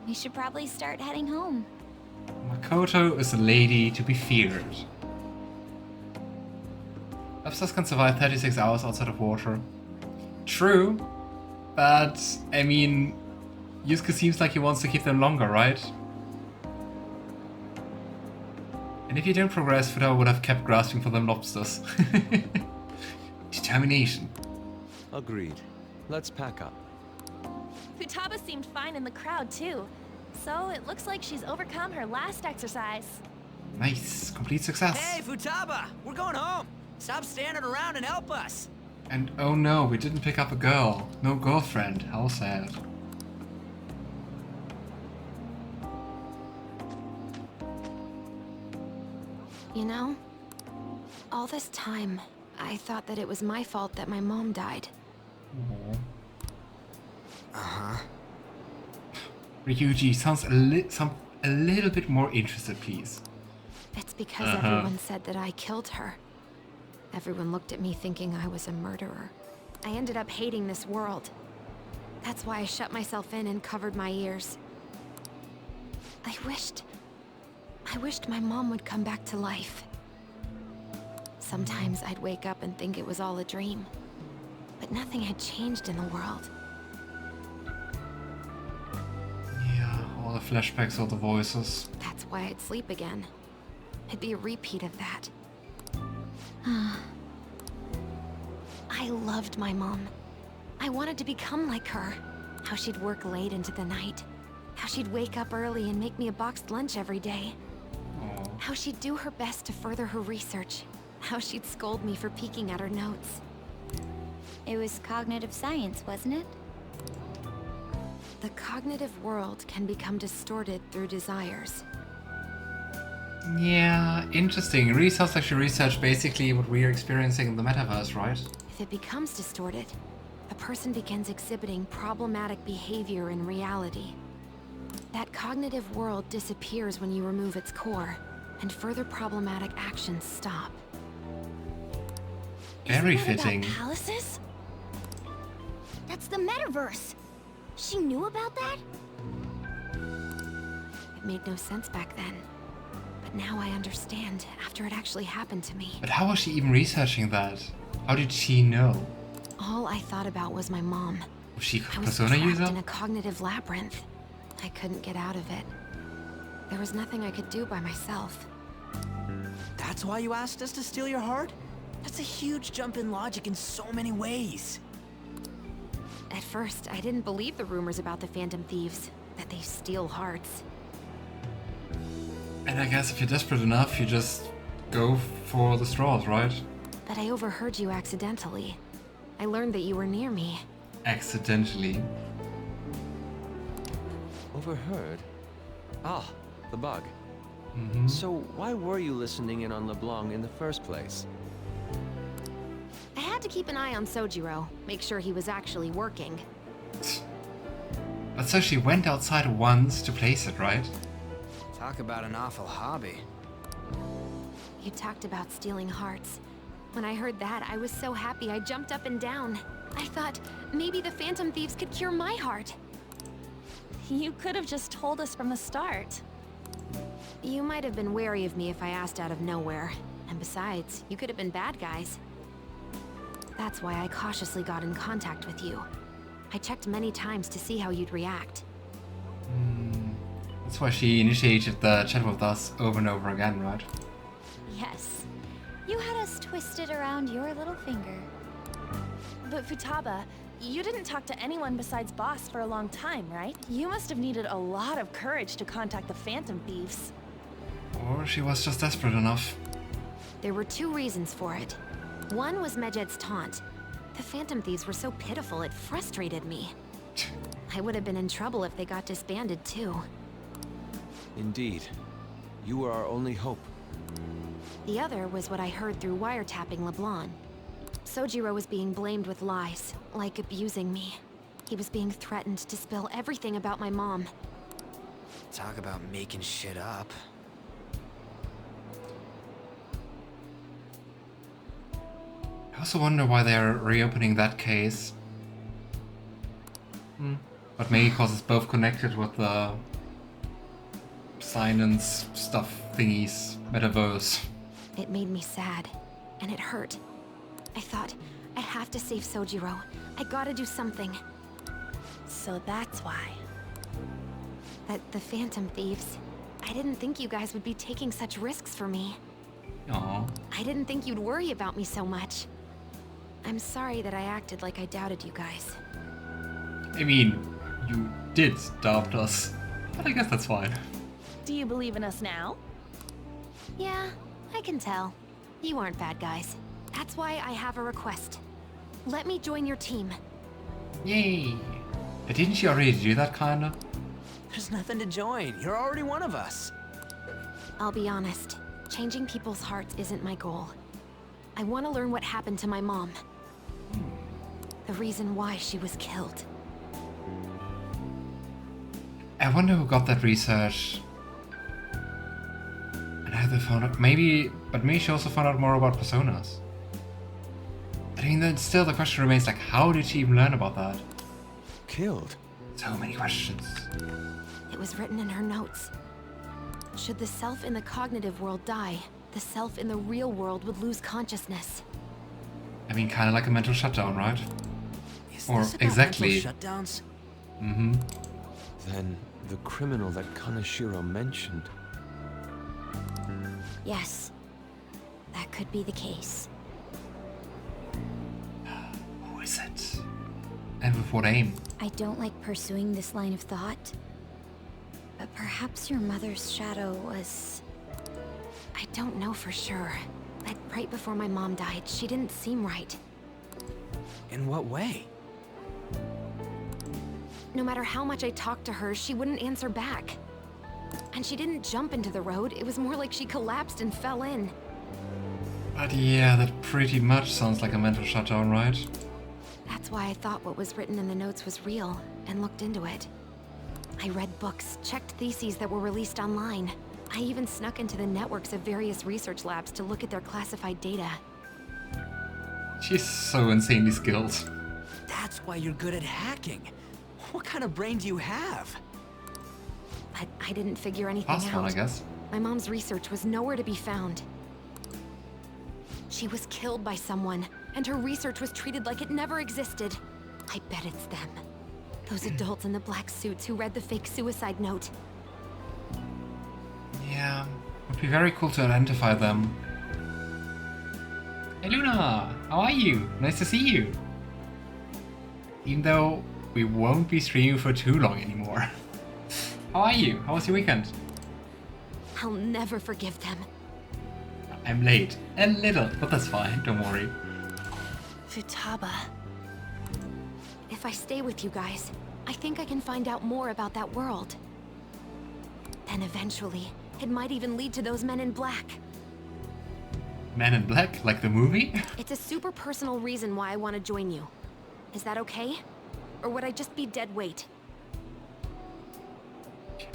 We should probably start heading home. Makoto is a lady to be feared. Lobsters can survive 36 hours outside of water. True, but I mean, Yusuke seems like he wants to keep them longer, right? And if you don't progress, Futaba would have kept grasping for them lobsters. Determination. Agreed. Let's pack up. Futaba seemed fine in the crowd, too. So it looks like she's overcome her last exercise. Nice. Complete success. Hey, Futaba! We're going home! Stop standing around and help us! And oh no, we didn't pick up a girl. No girlfriend. How sad. You know, all this time, I thought that it was my fault that my mom died. Aww. Uh-huh. Ryuji, sounds a little bit more interested, please. It's because everyone said that I killed her. Everyone looked at me thinking I was a murderer. I ended up hating this world. That's why I shut myself in and covered my ears. I wished my mom would come back to life. Sometimes I'd wake up and think it was all a dream. But nothing had changed in the world. Yeah, all the flashbacks, all the voices. That's why I'd sleep again. It'd be a repeat of that. I loved my mom. I wanted to become like her. How she'd work late into the night. How she'd wake up early and make me a boxed lunch every day. Aww. How she'd do her best to further her research. How she'd scold me for peeking at her notes. It was cognitive science, wasn't it? The cognitive world can become distorted through desires. Yeah, interesting. It really sounds like she researched basically what we are experiencing in the metaverse, right? If it becomes distorted, a person begins exhibiting problematic behavior in reality. That cognitive world disappears when you remove its core, and further problematic actions stop. Very Isn't that fitting. about palaces? That's the metaverse. She knew about that? It made no sense back then. But now I understand, after it actually happened to me. But how was she even researching that? How did she know? All I thought about was my mom. Was she I was Persona trapped user? in a cognitive labyrinth. I couldn't get out of it. There was nothing I could do by myself. That's why you asked us to steal your heart? That's a huge jump in logic in so many ways. At first, I didn't believe the rumors about the Phantom Thieves, that they steal hearts. And I guess if you're desperate enough, you just go for the straws, right? But I overheard you accidentally. I learned that you were near me. Accidentally. Overheard? Ah, the bug. Mm-hmm. So why were you listening in on LeBlanc in the first place? I had to keep an eye on Sojiro, make sure he was actually working. But so she went outside once to place it, right? Talk about an awful hobby. You talked about stealing hearts. When I heard that, I was so happy I jumped up and down. I thought, maybe the Phantom Thieves could cure my heart. You could have just told us from the start. You might have been wary of me if I asked out of nowhere. And besides, you could have been bad guys. That's why I cautiously got in contact with you. I checked many times to see how you'd react. That's why she initiated the chat with us over and over again, right? Yes. You had us twisted around your little finger. But Futaba, you didn't talk to anyone besides Boss for a long time, right? You must have needed a lot of courage to contact the Phantom Thieves. Or she was just desperate enough. There were two reasons for it. One was Medjed's taunt. The Phantom Thieves were so pitiful it frustrated me. I would have been in trouble if they got disbanded too. Indeed. You were our only hope. The other was what I heard through wiretapping LeBlanc. Sojiro was being blamed with lies, like abusing me. He was being threatened to spill everything about my mom. Talk about making shit up. I also wonder why they're reopening that case. But maybe because it's both connected with the silence stuff thingies, metaverse. It made me sad, and it hurt. I thought, I have to save Sojiro. I gotta do something. So that's why. But the Phantom Thieves, I didn't think you guys would be taking such risks for me. Aww. I didn't think you'd worry about me so much. I'm sorry that I acted like I doubted you guys. I mean, you did doubt us, but I guess that's fine. Do you believe in us now? Yeah, I can tell. You aren't bad guys. That's why I have a request. Let me join your team. Yay! But didn't you already do that, kinda? There's nothing to join. You're already one of us. I'll be honest. Changing people's hearts isn't my goal. I want to learn what happened to my mom. The reason why she was killed. I wonder who got that research. And how they found out. Maybe she also found out more about personas. I mean, then still the question remains, like, how did she even learn about that? Killed? So many questions. It was written in her notes. Should the self in the cognitive world die, the self in the real world would lose consciousness. I mean, kind of like a mental shutdown, right? Is Or this about exactly. mental shutdowns? Mm-hmm. Then the criminal that Kaneshiro mentioned. Yes, that could be the case. Who is it? And with what aim? I don't like pursuing this line of thought, but perhaps your mother's shadow was... I don't know for sure. But right before my mom died, she didn't seem right. In what way? No matter how much I talked to her, she wouldn't answer back. And she didn't jump into the road, it was more like she collapsed and fell in. But yeah, that pretty much sounds like a mental shutdown, right? That's why I thought what was written in the notes was real, and looked into it. I read books, checked theses that were released online. I even snuck into the networks of various research labs to look at their classified data. She's so insanely skilled. That's why you're good at hacking. What kind of brain do you have? But I didn't figure anything Fast out. one, I guess. My mom's research was nowhere to be found. She was killed by someone, and her research was treated like it never existed. I bet it's them. Those adults in the black suits who read the fake suicide note. Yeah, would be very cool to identify them. Hey Luna, how are you? Nice to see you. Even though we won't be streaming for too long anymore. How are you? How was your weekend? I'll never forgive them. I'm late. A little, but that's fine, don't worry. Futaba. If I stay with you guys, I think I can find out more about that world. Then eventually, it might even lead to those men in black. Men in Black, like the movie? It's a super personal reason why I want to join you. Is that okay? Or would I just be dead weight?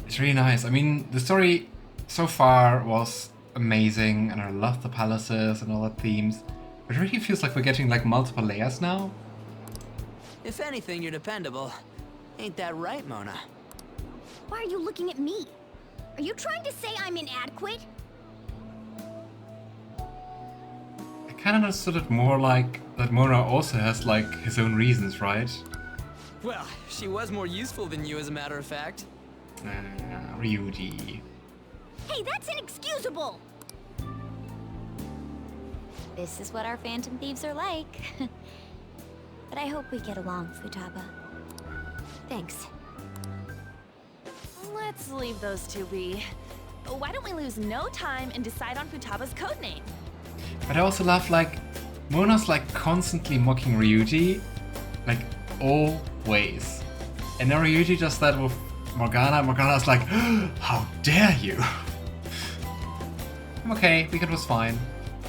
It's really nice. I mean, the story so far was amazing, and I love the palaces and all the themes. It really feels like we're getting like multiple layers now. If anything, you're dependable. Ain't that right, Mona? Why are you looking at me? Are you trying to say I'm inadequate? I kind of understood it more like that Mona also has like his own reasons, right? Well, she was more useful than you, as a matter of fact. Ryuji. Hey, that's inexcusable! This is what our Phantom Thieves are like. But I hope we get along, Futaba. Thanks. Let's leave those two be. Why don't we lose no time and decide on Futaba's codename? But I also love like Mona's like constantly mocking Ryuji, like always. And now Ryuji does that with Morgana. Morgana's like, how dare you? I'm okay, weekend was fine.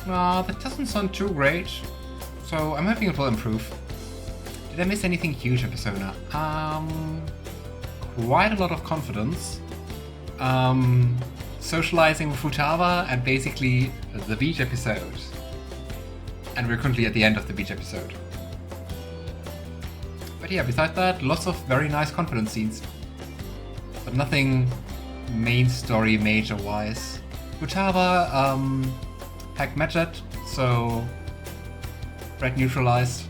That doesn't sound too great. So I'm hoping it will improve. Did I miss anything huge in Persona? Quite a lot of confidence. Socializing with Futaba and basically the beach episode. And we're currently at the end of the beach episode. But But yeah, besides that, lots of very nice confidence scenes. But nothing main story major-wise. Futaba hacked Medjet, so threat neutralized.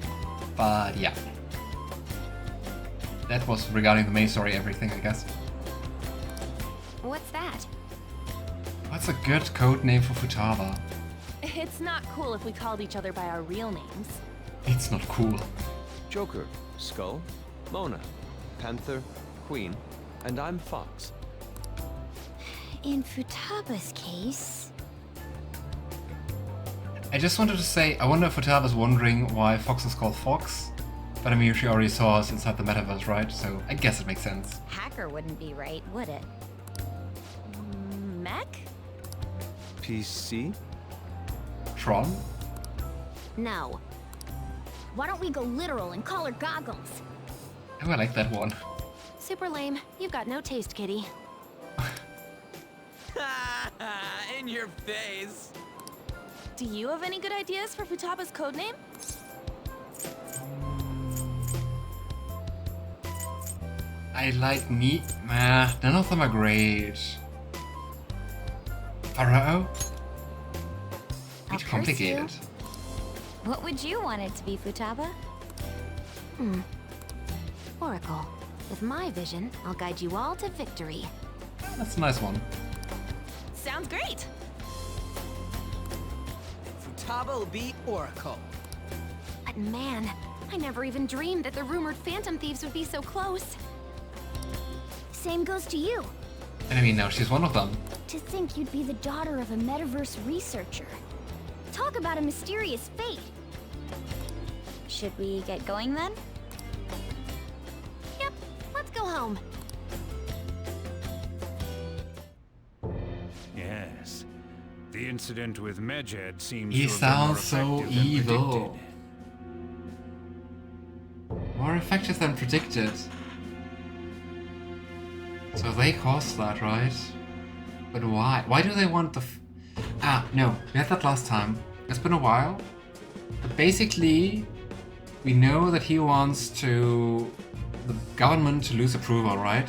But yeah. That was regarding the main story, everything, I guess. What's that? What's a good code name for Futaba? It's not cool if we called each other by our real names. It's not cool. Joker, Skull, Mona, Panther, Queen, and I'm Fox. In Futaba's case... I just wanted to say, I wonder if Futaba's wondering why Fox is called Fox. But I mean, she already saw us inside the metaverse, right? So I guess it makes sense. Hacker wouldn't be right, would it? Mech? PC? Tron? No. Why don't we go literal and call her Goggles? Oh, I like that one. Super lame. You've got no taste, kitty. In your face. Do you have any good ideas for Futaba's codename? I like none of them are great. Pharaoh? I'll It's curse complicated. What would you want it to be, Futaba? Oracle. With my vision, I'll guide you all to victory. That's a nice one. Sounds great! Futaba will be Oracle. But man, I never even dreamed that the rumored Phantom Thieves would be so close. Same goes to you. And I mean, now she's one of them. To think you'd be the daughter of a metaverse researcher. Talk about a mysterious fate. Should we get going then? Yep, let's go home. Yes. The incident with Medjet seems He to have been more sounds so effective than evil. predicted. More effective than predicted. So they caused that, right? But why? Why do they want the no, we had that last time. It's been a while. But basically, we know that he wants the government to lose approval, right?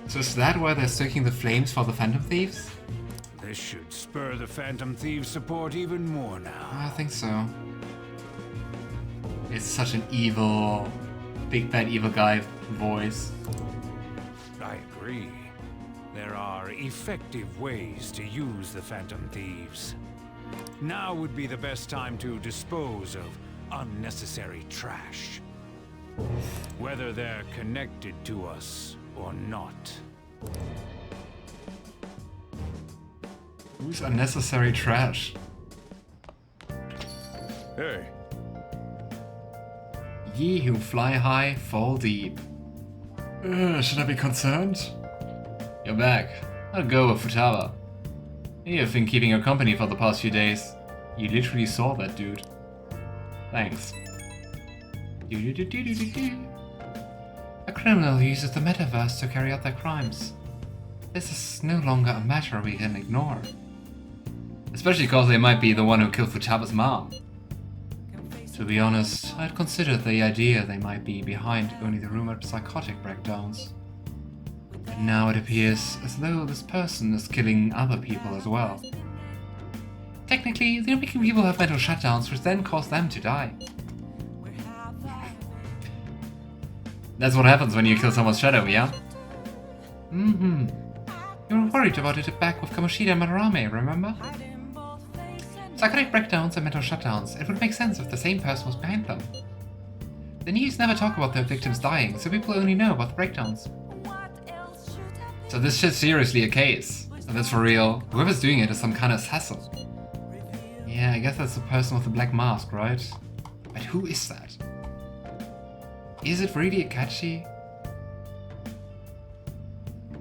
So is that why they're stoking the flames for the Phantom Thieves? This should spur the Phantom Thieves' support even more now. I think so. It's such an evil, big bad evil guy voice. I agree. There are effective ways to use the Phantom Thieves. Now would be the best time to dispose of unnecessary trash. Whether they're connected to us or not. Who's unnecessary trash? Hey, Ye who fly high, fall deep. Should I be concerned? You're back. I'll go with Futaba. You've been keeping her company for the past few days. You literally saw that dude. Thanks. A criminal uses the metaverse to carry out their crimes. This is no longer a matter we can ignore. Especially because they might be the one who killed Futaba's mom. To be honest, I'd considered the idea they might be behind only the rumored psychotic breakdowns. But now it appears as though this person is killing other people as well. Technically, they're making people have mental shutdowns which then cause them to die. That's what happens when you kill someone's shadow, yeah? You were worried about it back with Kamoshida and Madarame, remember? Psychotic breakdowns and mental shutdowns. It would make sense if the same person was behind them. The news never talk about their victims dying, so people only know about the breakdowns. So this shit's seriously a case. And that's for real. Whoever's doing it is some kind of assassin. Yeah, I guess that's the person with the black mask, right? But who is that? Is it really Akechi?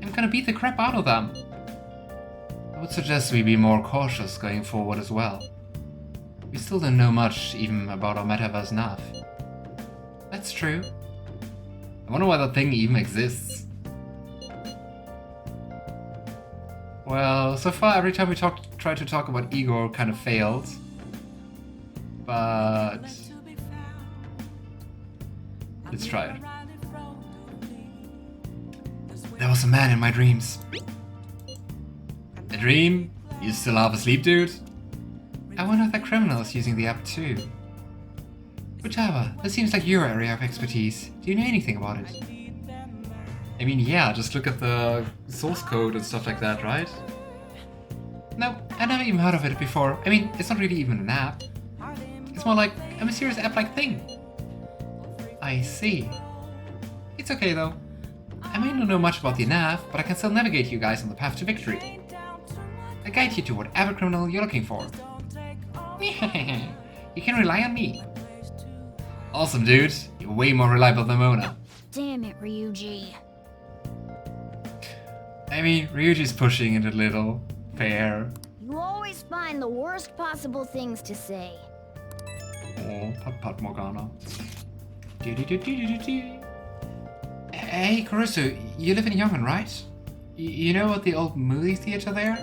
I'm gonna beat the crap out of them. I would suggest we be more cautious going forward as well. We still don't know much even about our metaverse nav. That's true. I wonder why that thing even exists. Well, so far every time we try to talk about Igor kind of failed. But Let's try it. There was a man in my dreams. A dream? You still half asleep, dude? I wonder if that criminal is using the app too. Futaba, this seems like your area of expertise. Do you know anything about it? I mean, yeah, just look at the source code and stuff like that, right? No, I never even heard of it before. I mean, it's not really even an app. It's more like a mysterious app-like thing. I see. It's okay though. I may not know much about the nav, but I can still navigate you guys on the path to victory. I guide you to whatever criminal you're looking for. You can rely on me. Awesome, dude. You're way more reliable than Mona. Damn it, Ryuji. I mean, Ryuji's pushing it a little. Fair. You always find the worst possible things to say. Oh, pat Morgana. Hey, Kurusu, you live in Yongan, right? You know about the old movie theater there?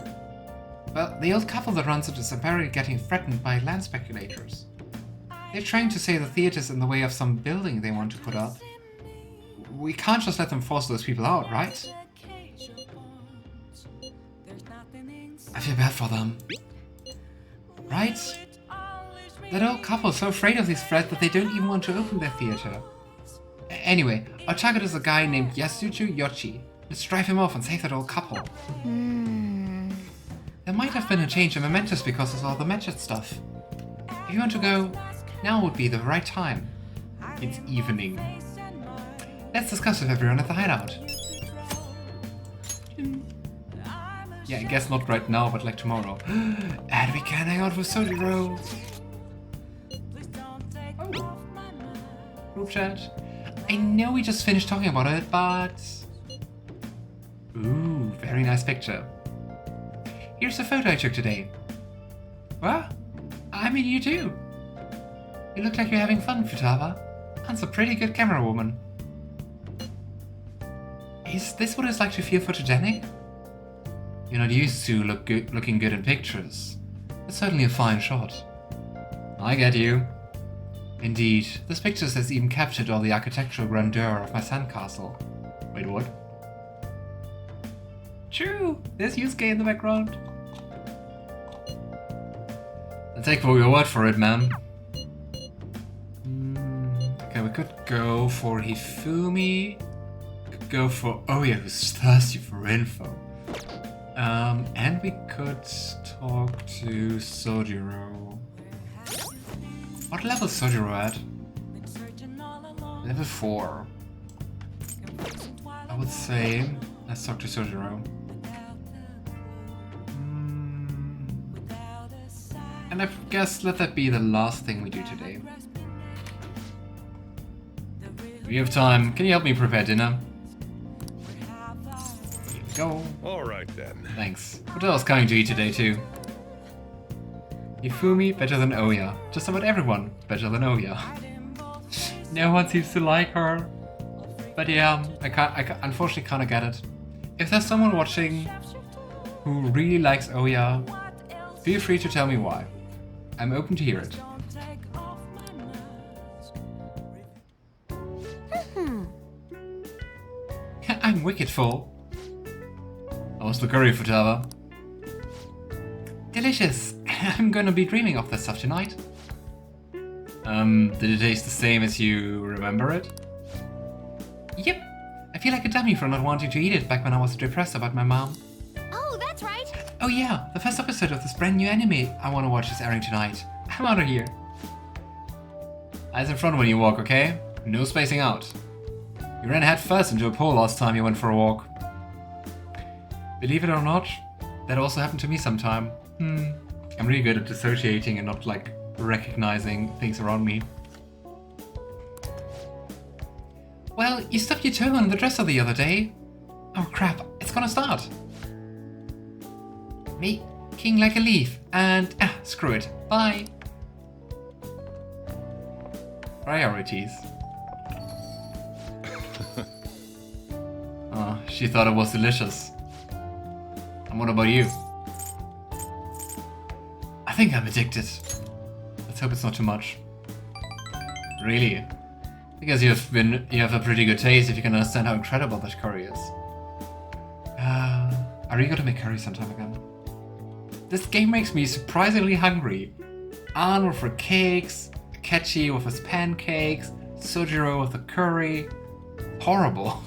Well, the old couple that runs it is apparently getting threatened by land speculators. They're trying to say the theater's in the way of some building they want to put up. We can't just let them force those people out, right? I feel bad for them. Right? That old couple's so afraid of this threat that they don't even want to open their theater. Anyway, our target is a guy named Yasuju Yoshi. Let's drive him off and save that old couple. There might have been a change in Mementos because of all the matched stuff. If you want to go, now would be the right time. It's evening. Let's discuss with everyone at the hideout. Yeah, I guess not right now, but like tomorrow. And we can hang out with Sojiro. Oh. Group chat. I know we just finished talking about it, but... Ooh, very nice picture. Here's a photo I took today. What? I mean, you too. You look like you're having fun, Futaba. Anne's a pretty good camera woman. Is this what it's like to feel photogenic? You're not used to looking good in pictures. It's certainly a fine shot. I get you. Indeed, this picture has even captured all the architectural grandeur of my sandcastle. Wait, what? True! There's Yusuke in the background. I'll take your word for it, man. Okay, we could go for Hifumi. Could go for Oya, who's thirsty for info. And we could talk to Sojiro. What level is Sojiro at? Level 4. I would say, let's talk to Sojiro. And I guess let that be the last thing we do today. We have time. Can you help me prepare dinner? Here we go. Alright then. Thanks. What else coming to eat today too? Hifumi better than Oya. Just about everyone better than Oya. No one seems to like her. But yeah, I unfortunately can't get it. If there's someone watching who really likes Oya, feel free to tell me why. I'm open to hear it. I'm wicked full. How was the curry, Futaba? Delicious! I'm gonna be dreaming of that stuff tonight. Did it taste the same as you remember it? Yep. I feel like a dummy for not wanting to eat it back when I was depressed about my mom. Oh, that's right. Oh yeah, the first episode of this brand new anime I want to watch is airing tonight. I'm out of here. Eyes in front when you walk, okay? No spacing out. You ran head first into a pole last time you went for a walk. Believe it or not, that also happened to me sometime. I'm really good at dissociating and not like recognizing things around me. Well, you stubbed your toe on the dresser the other day. Oh crap, it's gonna start. Me, king like a leaf, and screw it, bye. Priorities. Oh, she thought it was delicious. And what about you? I think I'm addicted. Let's hope it's not too much. Really? I guess you have a pretty good taste if you can understand how incredible that curry is. Are you gonna make curry sometime again? This game makes me surprisingly hungry. Ann with her cakes, Akechi with his pancakes, Sojiro with the curry. Horrible.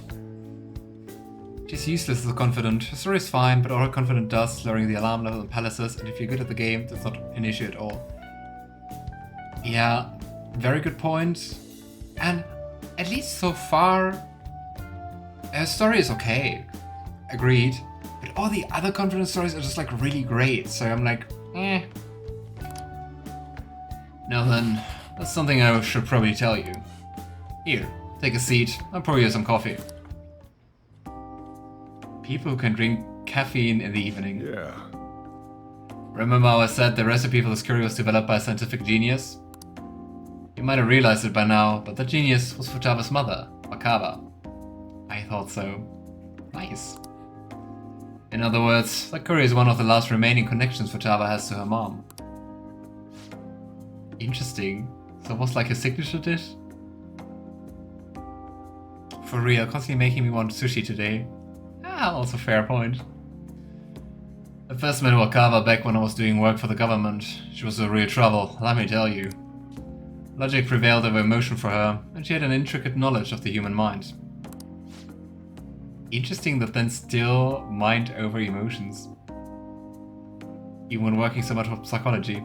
She's useless as a confidant. Her story is fine, but all her confidant does, lowering the alarm level in palaces, and if you're good at the game, that's not an issue at all. Yeah, very good point. And at least so far, her story is okay. Agreed. But all the other confidant stories are just like really great, so I'm like, eh. Now then, that's something I should probably tell you. Here, take a seat, I'll pour you some coffee. People who can drink caffeine in the evening. Yeah. Remember how I said the recipe for this curry was developed by a scientific genius? You might have realized it by now, but the genius was Futaba's mother, Wakaba. I thought so. Nice. In other words, the curry is one of the last remaining connections Futaba has to her mom. Interesting. So it was like a signature dish? For real, constantly making me want sushi today. Ah, also fair point. I first met Wakaba back when I was doing work for the government. She was a real trouble, let me tell you. Logic prevailed over emotion for her, and she had an intricate knowledge of the human mind. Interesting that then still mind over emotions. Even when working so much with psychology.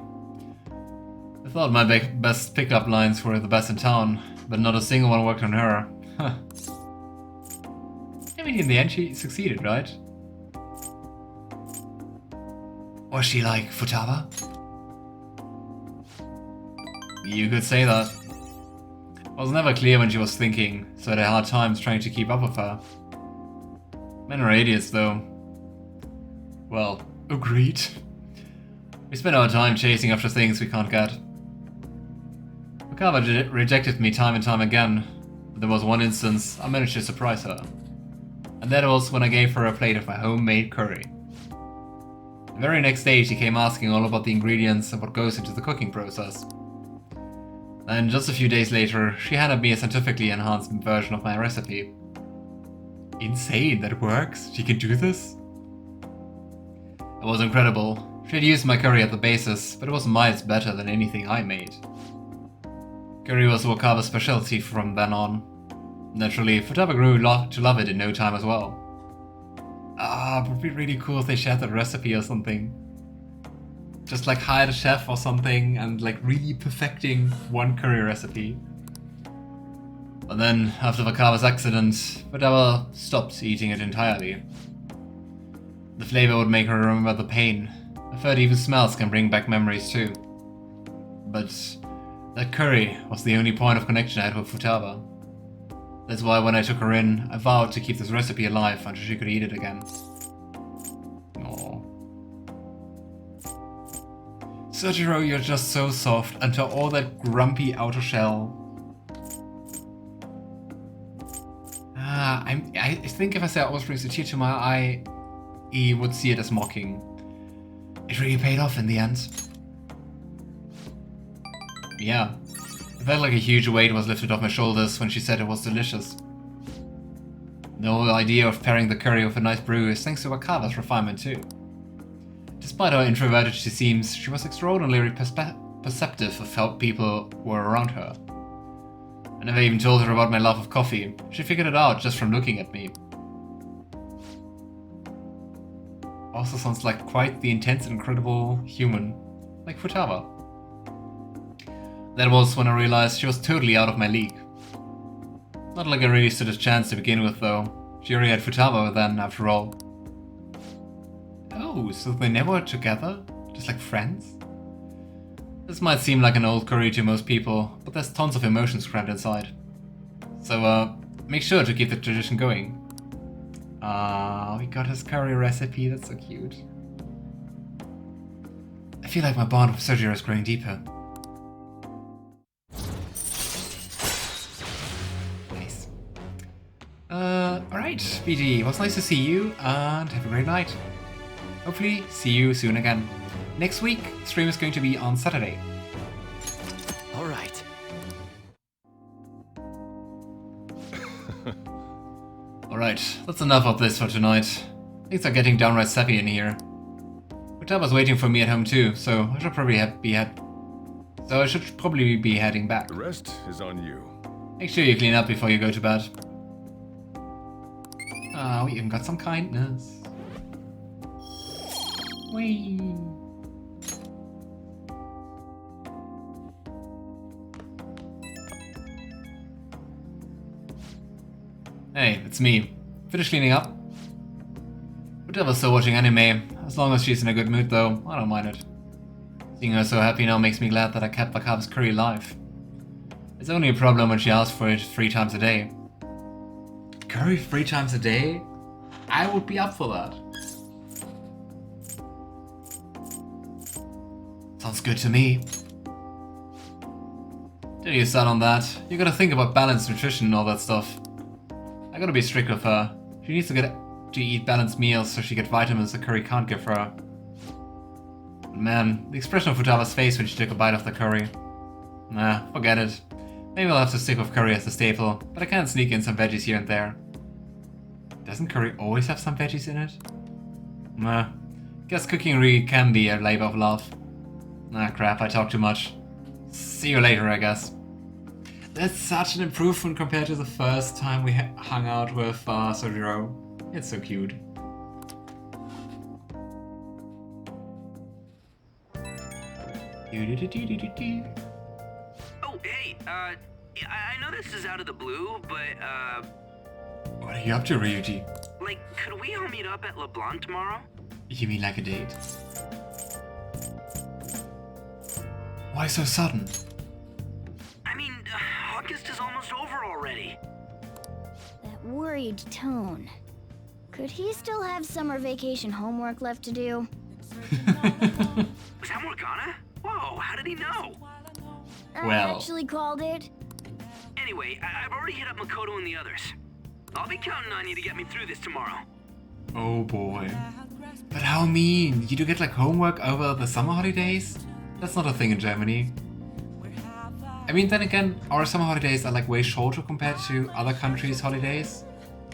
I thought my best pickup lines were the best in town, but not a single one worked on her. Huh. I mean, in the end she succeeded, right? Was she like Futaba? You could say that. I was never clear when she was thinking, so I had hard times trying to keep up with her. Men are idiots, though. Well, agreed. We spend our time chasing after things we can't get. Wakaba rejected me time and time again, but there was one instance I managed to surprise her. And that was when I gave her a plate of my homemade curry. The very next day she came asking all about the ingredients and what goes into the cooking process. Then just a few days later, she handed me a scientifically enhanced version of my recipe. Insane, that works? She can do this? It was incredible. She had used my curry at the basis, but it was miles better than anything I made. Curry was Wakaba's specialty from then on. Naturally, Futaba grew to love it in no time as well. It would be really cool if they shared that recipe or something. Just like hired a chef or something and like really perfecting one curry recipe. But then, after Wakaba's accident, Futaba stopped eating it entirely. The flavor would make her remember the pain. I've heard even smells can bring back memories too. But that curry was the only point of connection I had with Futaba. That's why when I took her in, I vowed to keep this recipe alive until she could eat it again. Aww. Sojiro, you're just so soft until all that grumpy outer shell. I think if I say it always brings a tear to my eye, he would see it as mocking. It really paid off in the end. Yeah. It felt like a huge weight was lifted off my shoulders when she said it was delicious. The whole idea of pairing the curry with a nice brew is thanks to Wakaba's refinement too. Despite how introverted she seems, she was extraordinarily perceptive of how people were around her. I never even told her about my love of coffee. She figured it out just from looking at me. Also sounds like quite the intense and incredible human, like Futaba. That was when I realized she was totally out of my league. Not like I really stood a chance to begin with though. She already had Futaba then, after all. Oh, so they never were together? Just like friends? This might seem like an old curry to most people, but there's tons of emotions crammed inside. So, make sure to keep the tradition going. We got his curry recipe, that's so cute. I feel like my bond with Sojiro is growing deeper. Nice. Alright, BG, it was nice to see you, and have a great night. Hopefully, see you soon again. Next week, stream is going to be on Saturday. All right. Right, that's enough of this for tonight. Things are getting downright sappy in here. Futaba's waiting for me at home too, so I should probably be heading back. The rest is on you. Make sure you clean up before you go to bed. Ah, we even got some kindness. Whee! Hey, it's me. Finished cleaning up? Futaba's still watching anime. As long as she's in a good mood though, I don't mind it. Seeing her so happy now makes me glad that I kept Wakaba's curry alive. It's only a problem when she asks for it 3 times a day. Curry 3 times a day? I would be up for that. Sounds good to me. Did you start on that? You gotta think about balanced nutrition and all that stuff. I gotta be strict with her. She needs to eat balanced meals so she gets vitamins the curry can't give her. But man, the expression of Futaba's face when she took a bite of the curry. Nah, forget it. Maybe I'll have to stick with curry as the staple, but I can sneak in some veggies here and there. Doesn't curry always have some veggies in it? Nah, guess cooking really can be a labor of love. Ah crap, I talk too much. See you later, I guess. That's such an improvement compared to the first time we hung out with Sojiro. It's so cute. Oh, hey, I know this is out of the blue, but, What are you up to, Ryuji? like, could we all meet up at LeBlanc tomorrow? You mean like a date? Why so sudden? I mean, August is almost over already. That worried tone. Could he still have summer vacation homework left to do? Was that Morgana? Whoa, how did he know? I Well. actually called it. Anyway, I've already hit up Makoto and the others. I'll be counting on you to get me through this tomorrow. Oh boy. But how mean? You do get like homework over the summer holidays? That's not a thing in Germany. I mean, then again, our summer holidays are like way shorter compared to other countries' holidays.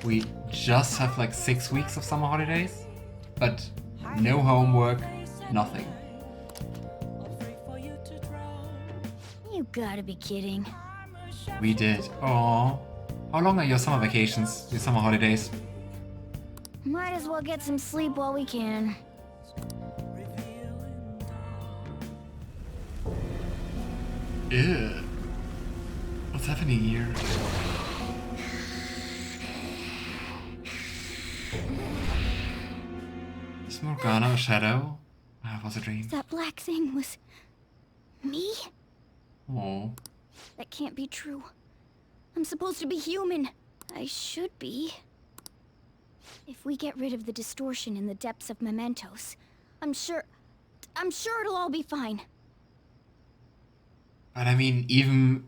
We just have like 6 weeks of summer holidays, but no homework, nothing. You gotta be kidding. We did. Aww. How long are your summer vacations, your summer holidays? Might as well get some sleep while we can. Ew. What's happening here? Is Morgana a shadow? Ah, was a dream. That black thing was... me? Oh. That can't be true. I'm supposed to be human. I should be. If we get rid of the distortion in the depths of mementos, I'm sure it'll all be fine. But I mean, even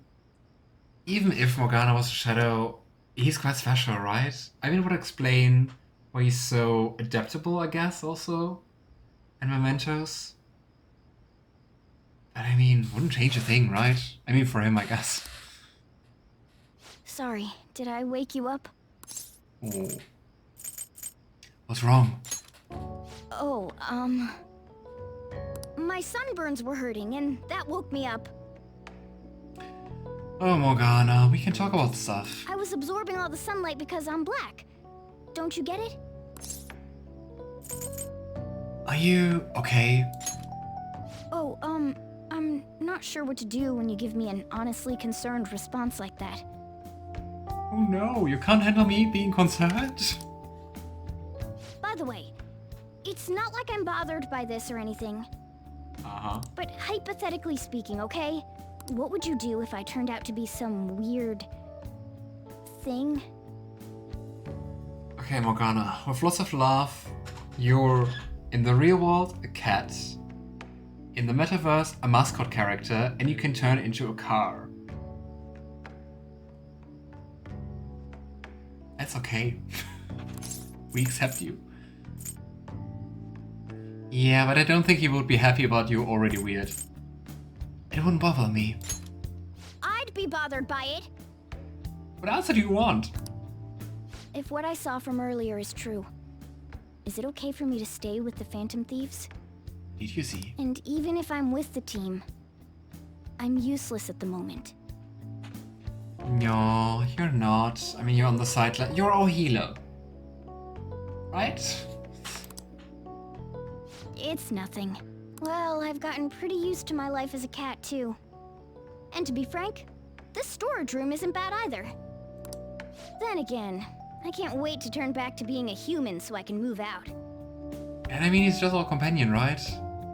if Morgana was a shadow, he's quite special, right? I mean, it would explain why he's so adaptable, I guess, also. And mementos. But I mean, wouldn't change a thing, right? I mean, for him, I guess. Sorry, did I wake you up? Oh. What's wrong? Oh, my sunburns were hurting, and that woke me up. Oh, Morgana, we can talk about stuff. I was absorbing all the sunlight because I'm black. Don't you get it? Are you okay? Oh, I'm not sure what to do when you give me an honestly concerned response like that. Oh no, you can't handle me being concerned? By the way, it's not like I'm bothered by this or anything. Uh-huh. But hypothetically speaking, okay? What would you do if I turned out to be some weird... thing? Okay, Morgana, with lots of love, you're, in the real world, a cat. In the metaverse, a mascot character, and you can turn into a car. That's okay. We accept you. Yeah, but I don't think he would be happy about you already weird. It wouldn't bother me. I'd be bothered by it. What else do you want? if what I saw from earlier is true, is it okay for me to stay with the Phantom Thieves? Did you see? And even if I'm with the team, I'm useless at the moment. No, you're not. I mean, you're on the sideline. You're our healer. Right? It's nothing. Well, I've gotten pretty used to my life as a cat, too. And to be frank, this storage room isn't bad either. Then again, I can't wait to turn back to being a human so I can move out. And I mean, he's just our companion, right?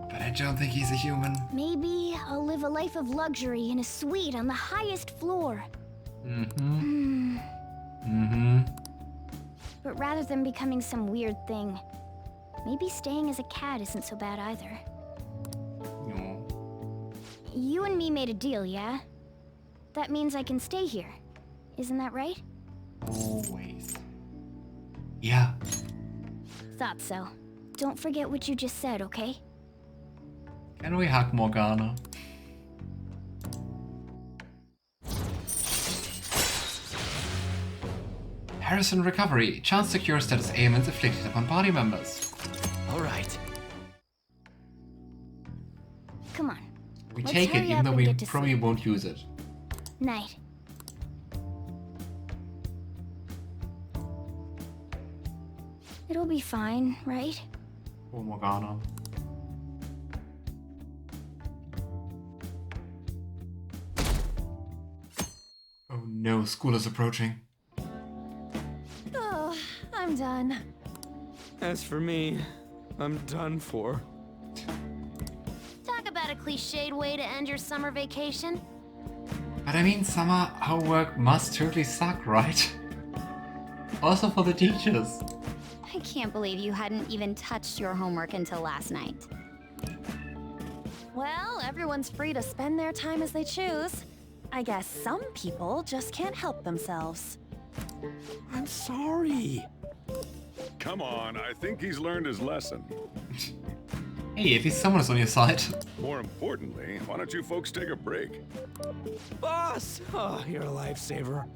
But I don't think he's a human. Maybe I'll live a life of luxury in a suite on the highest floor. Mm-hmm. Mm-hmm. But rather than becoming some weird thing, maybe staying as a cat isn't so bad either. No. You and me made a deal, yeah? That means I can stay here. Isn't that right? Always. Yeah. Thought so. Don't forget what you just said, okay? Can we hug Morgana? Harrison recovery. Chance secure status ailments inflicted upon party members. Alright. Come on. We Let's take it hurry even up though and we get to probably sleep. won't use it. Night. It'll be fine, right? Oh, Morgana. Oh no, school is approaching. Oh, I'm done. As for me, I'm done for. Talk about a cliched way to end your summer vacation. But I mean, summer homework must totally suck, right? Also for the teachers. I can't believe you hadn't even touched your homework until last night. Well, everyone's free to spend their time as they choose. I guess some people just can't help themselves. I'm sorry. Come on, I think he's learned his lesson. Hey, at least someone is on your side. More importantly, why don't you folks take a break? Boss! Oh, you're a lifesaver.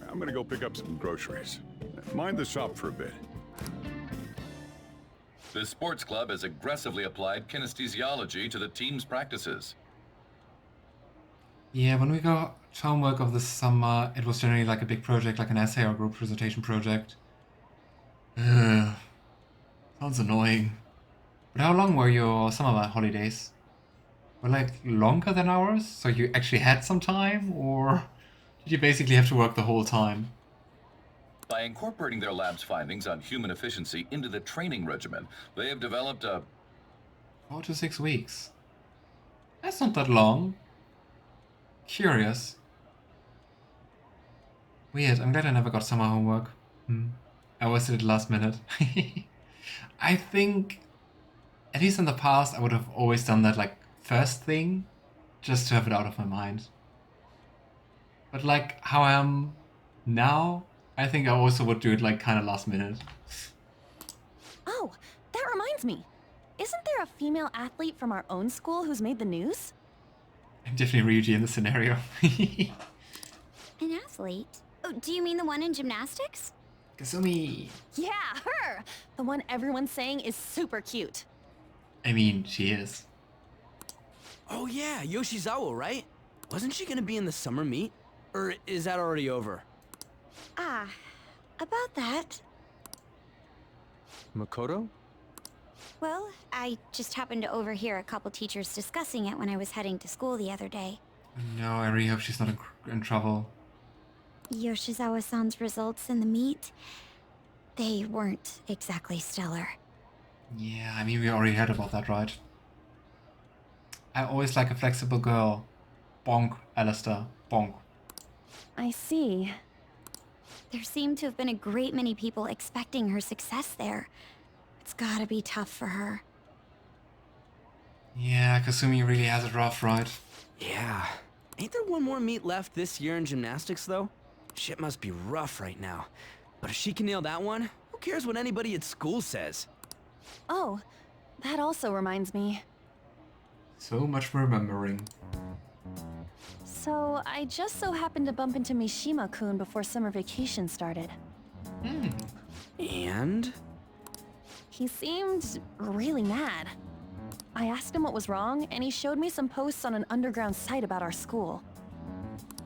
I'm gonna go pick up some groceries. Mind the shop for a bit. The sports club has aggressively applied kinesthesiology to the team's practices. Yeah, when we got homework of the summer, it was generally like a big project, like an essay or group presentation project. Ugh. Sounds annoying. But how long were your summer holidays? Were like longer than ours? So you actually had some time? Or did you basically have to work the whole time? By incorporating their lab's findings on human efficiency into the training regimen, they have developed a... 4 to 6 weeks. That's not that long. Curious. Weird, I'm glad I never got summer homework. I always did it last minute. I think, at least in the past, I would have always done that like first thing, just to have it out of my mind. But like how I am now, I think I also would do it like kind of last minute. Oh, that reminds me. Isn't there a female athlete from our own school who's made the news? I'm definitely Ryuji in this scenario. An athlete? Oh, do you mean the one in gymnastics? Kasumi. Yeah, her! The one everyone's saying is super cute. I mean, she is. Oh yeah, Yoshizawa, right? Wasn't she gonna be in the summer meet? Or is that already over? Ah, about that. Makoto? Well, I just happened to overhear a couple teachers discussing it when I was heading to school the other day. No, I really hope she's not in trouble. Yoshizawa-san's results in the meet, they weren't exactly stellar. Yeah, I mean, we already heard about that, right? I always like a flexible girl. Bonk, Alistair. Bonk. I see. There seemed to have been a great many people expecting her success there. It's gotta be tough for her. Yeah, Kasumi really has it rough, right? Yeah. Ain't there one more meet left this year in gymnastics, though? Shit must be rough right now. But if she can nail that one, who cares what anybody at school says? Oh, that also reminds me. So much remembering. So, I just so happened to bump into Mishima-kun before summer vacation started. And? He seemed really mad. I asked him what was wrong, and he showed me some posts on an underground site about our school.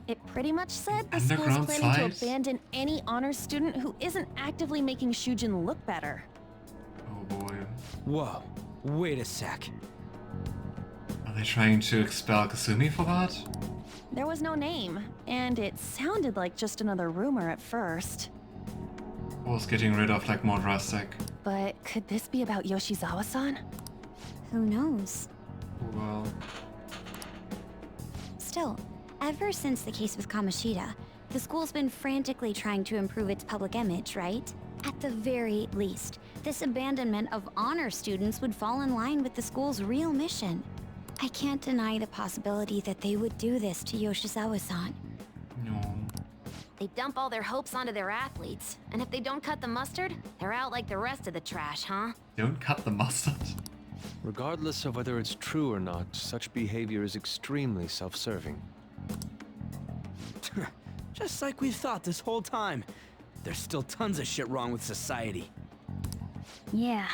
It pretty much said the school's Underground planning to site? abandon any honors student who isn't actively making Shujin look better. Oh boy. Whoa, wait a sec. Are they trying to expel Kasumi for that? There was no name, and it sounded like just another rumor at first. Or was getting rid of like more drastic? But could this be about Yoshizawa-san? Who knows? Well, Still, ever since the case with Kamoshida, the school's been frantically trying to improve its public image, right? At the very least, this abandonment of honor students would fall in line with the school's real mission. I can't deny the possibility that they would do this to Yoshizawa-san. no. They dump all their hopes onto their athletes, and if they don't cut the mustard, they're out like the rest of the trash, huh? Don't cut the mustard. Regardless of whether it's true or not, such behavior is extremely self-serving. Just like we thought this whole time. There's still tons of shit wrong with society. Yeah,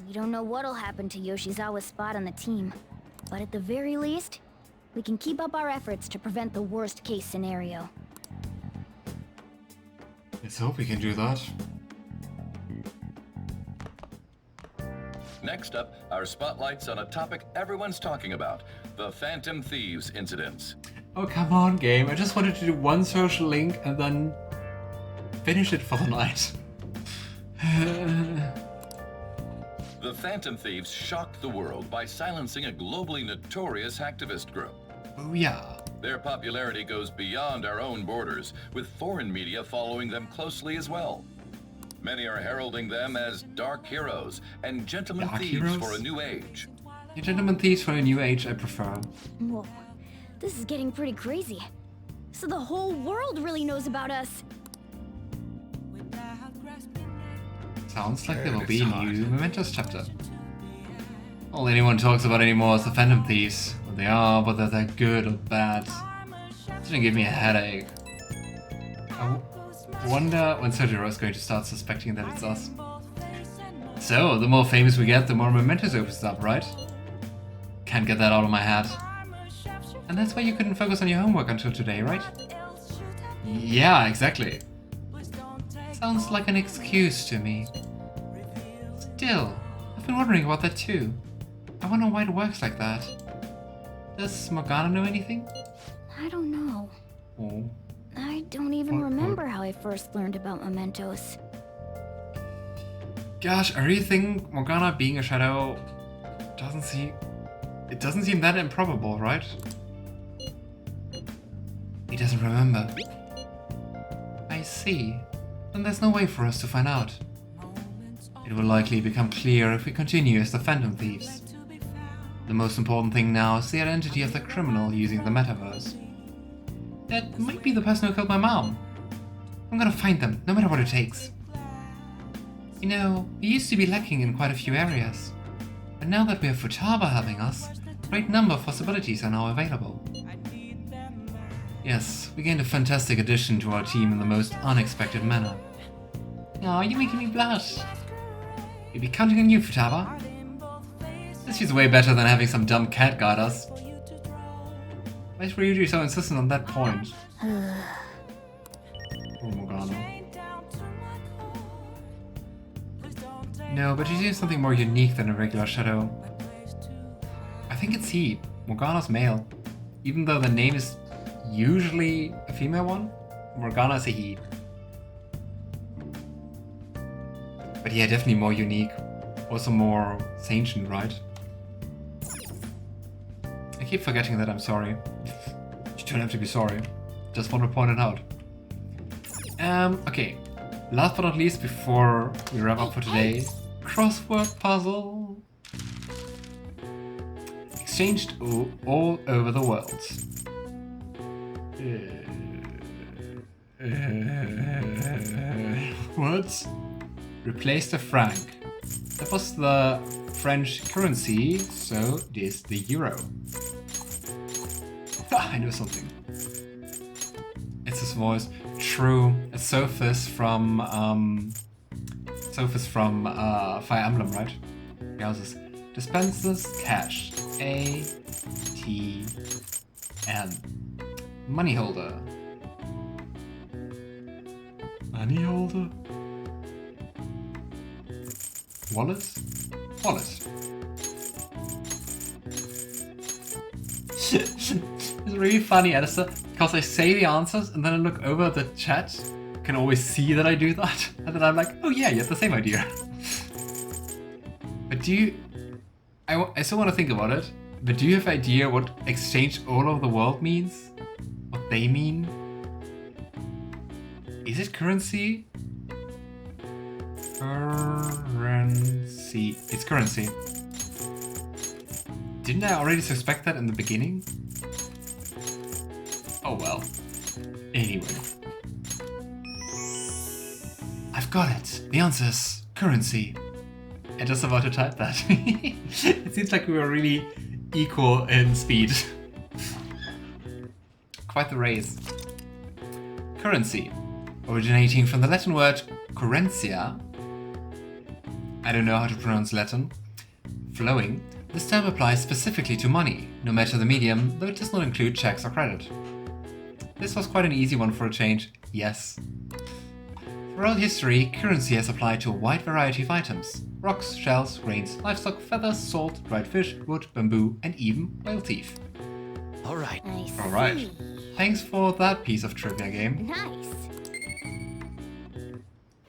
we don't know what'll happen to Yoshizawa's spot on the team. But at the very least, we can keep up our efforts to prevent the worst case scenario. Let's hope we can do that. Next up, our spotlights on a topic everyone's talking about, the Phantom Thieves incidents. Oh, come on, game. I just wanted to do one social link and then finish it for the night. The Phantom Thieves shocked the world by silencing a globally notorious hacktivist group. Oh, yeah. Their popularity goes beyond our own borders, with foreign media following them closely as well. Many are heralding them as dark heroes and gentlemen Dark thieves heroes? for a new age. Yeah, gentlemen thieves for a new age, I prefer. Whoa, this is getting pretty crazy. So the whole world really knows about us. Sounds like there will be a new Mementos chapter. All anyone talks about anymore is the Phantom Thieves. What they are, whether they're good or bad. It's gonna give me a headache. I wonder when Sojiro is going to start suspecting that it's us. So, the more famous we get, the more Mementos opens up, right? Can't get that out of my head. And that's why you couldn't focus on your homework until today, right? Yeah, exactly. Sounds like an excuse to me. Still, I've been wondering about that too. I wonder why it works like that. Does Morgana know anything? I don't know. Oh. I don't even remember how I first learned about mementos. Gosh, I really think Morgana being a shadow doesn't seem that improbable, right? He doesn't remember. I see. Then there's no way for us to find out. It will likely become clear if we continue as the Phantom Thieves. The most important thing now is the identity of the criminal using the metaverse. That might be the person who killed my mom. I'm gonna find them, no matter what it takes. You know, we used to be lacking in quite a few areas. But now that we have Futaba helping us, a great number of possibilities are now available. Yes, we gained a fantastic addition to our team in the most unexpected manner. Aw, you're making me blush. We'll be counting on you, Futaba. This is way better than having some dumb cat guide us. Why is Ryuji so insistent on that point? Oh, Morgana. No, but she's used something more unique than a regular shadow. I think it's he. Morgana's male. Even though the name is usually a female one, Morgana's a he. But yeah, definitely more unique. Also more sentient, right? I keep forgetting that I'm sorry. You don't have to be sorry. Just want to point it out. Okay. Last but not least, before we wrap up for today, crossword puzzle. Exchanged all over the world. What? Replace the franc. That was the French currency, so this the euro. I know something. It's his voice. true. It's Sophis from Fire Emblem, right? Yeah, this dispenses cash. A-T-M. Money holder. Money holder. Wallet? Wallet. It's really funny, Edison, because I say the answers and then I look over the chat, can always see that I do that, and then I'm like, oh yeah, you have the same idea. But do you... I still want to think about it, but do you have an idea what exchange all over the world means? What they mean? Is it currency? Currency. It's currency. Didn't I already suspect that in the beginning? Oh well. Anyway. I've got it. The answer is currency. I just about to type that. It seems like we were really equal in speed. Quite the race. Currency. Originating from the Latin word currentia. I don't know how to pronounce Latin. Flowing. This term applies specifically to money, no matter the medium, though it does not include checks or credit. This was quite an easy one for a change, yes. Throughout history, currency has applied to a wide variety of items. Rocks, shells, grains, livestock, feathers, salt, dried fish, wood, bamboo, and even whale teeth. Alright. Alright. Thanks for that piece of trivia game. Nice.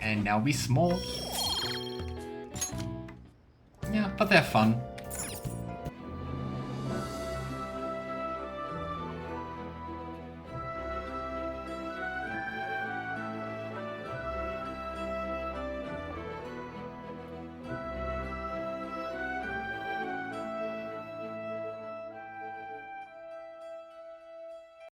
And now we small. Yeah, but they're fun.